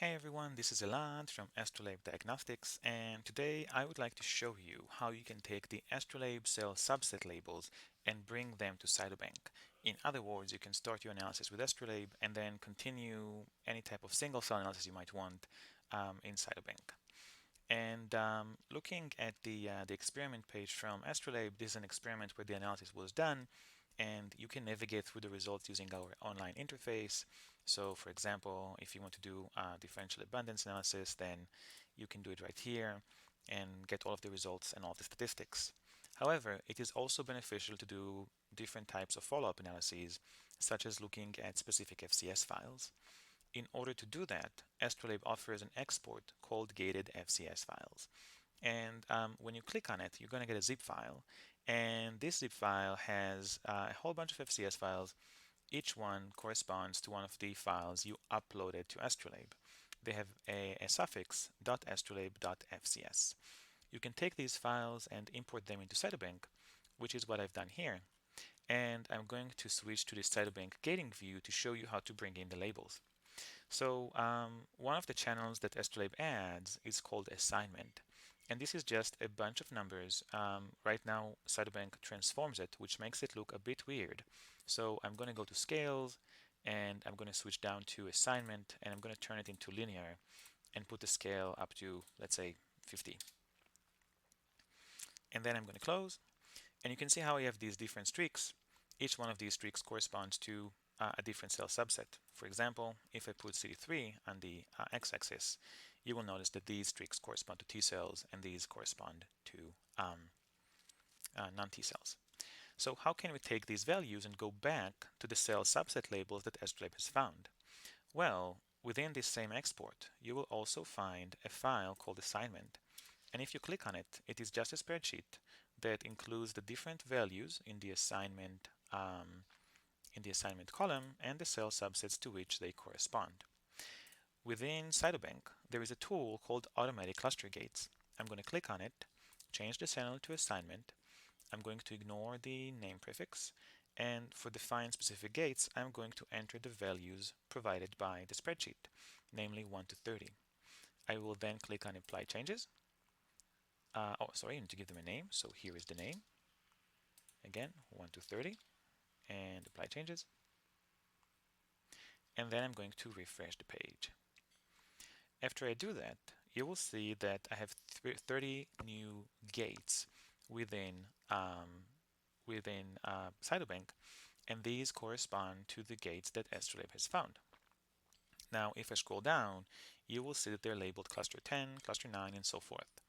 Hey everyone, this is Elad from Astrolabe Diagnostics, and today I would like to show you how you can take the Astrolabe cell subset labels and bring them to Cytobank. In other words, you can start your analysis with Astrolabe and then continue any type of single cell analysis you might want in Cytobank. And looking at the experiment page from Astrolabe, this is an experiment where the analysis was done, and you can navigate through the results using our online interface. So, for example, if you want to do differential abundance analysis, then you can do it right here and get all of the results and all of the statistics. However, it is also beneficial to do different types of follow-up analyses, such as looking at specific FCS files. In order to do that, Astrolabe offers an export called gated FCS files. And when you click on it, you're going to get a zip file. And this zip file has a whole bunch of FCS files. Each one corresponds to one of the files you uploaded to Astrolabe. They have a suffix .astrolabe.fcs. You can take these files and import them into Cytobank, which is what I've done here. And I'm going to switch to the Cytobank gating view to show you how to bring in the labels. So one of the channels that Astrolabe adds is called assignment. And this is just a bunch of numbers. Right now, Cytobank transforms it, which makes it look a bit weird. So I'm going to go to scales, and I'm going to switch down to assignment, and I'm going to turn it into linear and put the scale up to, let's say, 50. And then I'm going to close. And you can see how we have these different streaks. Each one of these streaks corresponds to a different cell subset. For example, if I put CD3 on the x-axis, you will notice that these streaks correspond to T cells and these correspond to non-T cells. So how can we take these values and go back to the cell subset labels that Astrolabe has found? Well, within this same export, you will also find a file called assignment. And if you click on it, it is just a spreadsheet that includes the different values in the assignment column and the cell subsets to which they correspond. Within Cytobank, there is a tool called Automatic Cluster Gates. I'm going to click on it, change the channel to assignment. I'm going to ignore the name prefix, and for define specific gates, I'm going to enter the values provided by the spreadsheet, namely 1 to 30. I will then click on Apply Changes. I need to give them a name, so here is the name. Again, 1 to 30, and Apply Changes. And then I'm going to refresh the page. After I do that, you will see that I have 30 new gates within Cytobank, and these correspond to the gates that Astrolabe has found. Now, if I scroll down, you will see that they're labeled cluster 10, cluster 9, and so forth.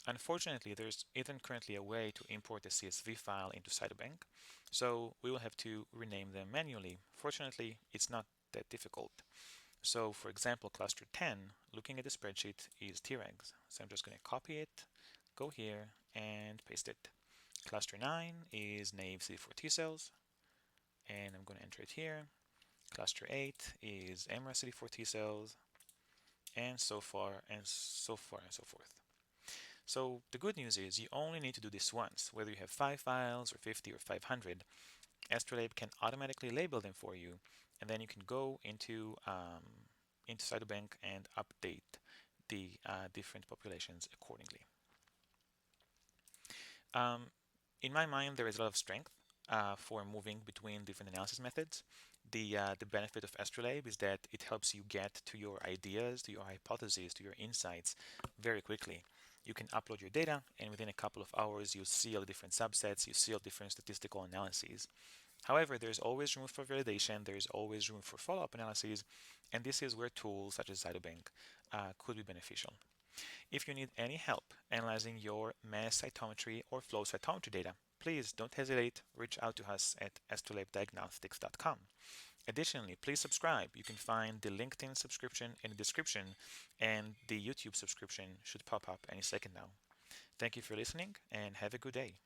Unfortunately, there isn't currently a way to import a CSV file into Cytobank, so we will have to rename them manually. Fortunately, it's not that difficult. So for example, cluster 10, looking at the spreadsheet, is Tregs. So I'm just going to copy it, go here, and paste it. Cluster 9 is naive CD4 T cells, and I'm going to enter it here. Cluster 8 is MRA CD4 T cells, and so far and so forth. So the good news is you only need to do this once, whether you have 5 files or 50 or 500. Astrolabe can automatically label them for you, and then you can go into Cytobank and update the different populations accordingly. In my mind, there is a lot of strength for moving between different analysis methods. The benefit of Astrolabe is that it helps you get to your ideas, to your hypotheses, to your insights very quickly. You can upload your data, and within a couple of hours, you'll see all the different subsets, you see all different statistical analyses. However, there's always room for validation, there's always room for follow-up analyses, and this is where tools such as Cytobank could be beneficial. If you need any help analyzing your mass cytometry or flow cytometry data, please don't hesitate, reach out to us at astrolabediagnostics.com. Additionally, please subscribe. You can find the LinkedIn subscription in the description, and the YouTube subscription should pop up any second now. Thank you for listening, and have a good day.